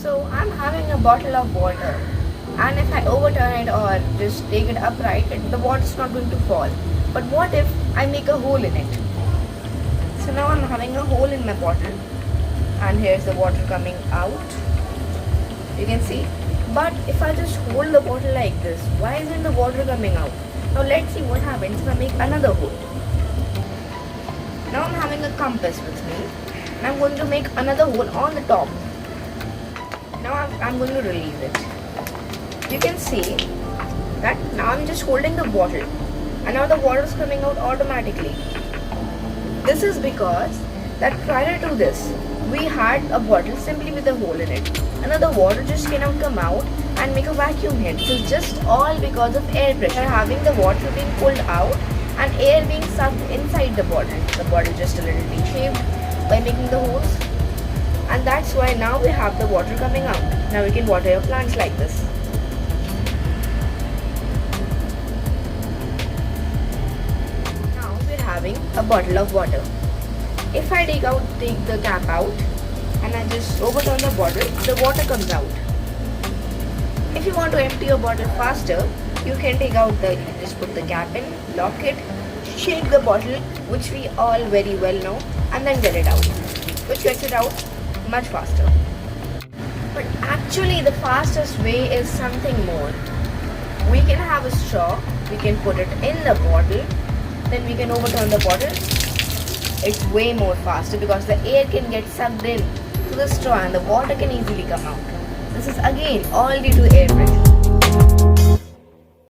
So I'm having a bottle of water, and if I overturn it or just take it upright, the water is not going to fall. But what if I make a hole in it? So now I'm having a hole in my bottle, and here's the water coming out. You can see. But if I just hold the bottle like this, why isn't the water coming out? Now let's see what happens if I make another hole. Now I'm having a compass with me, and I'm going to make another hole on the top. Now I'm going to release it. You can see that now I'm just holding the bottle, and now the water is coming out automatically. This is because that prior to this, we had a bottle simply with a hole in it, and now the water just cannot come out and make a vacuum here. This is just all because of air pressure, having the water being pulled out and air being sucked inside the bottle. The bottle just a little V-shaped by making the holes, and that's why now we have the water coming out. Now we can water your plants like this. Now we're having a bottle of water. If I take the cap out and I just overturn the bottle, the water comes out. If you want to empty your bottle faster, you can just put the cap in, lock it, shake the bottle, which we all very well know, and then get it out, which gets it out much faster. But actually the fastest way is something more. We can have a straw, we can put it in the bottle, then we can overturn the bottle. It's way more faster because the air can get sucked in to the straw and the water can easily come out. This is again all due to air pressure.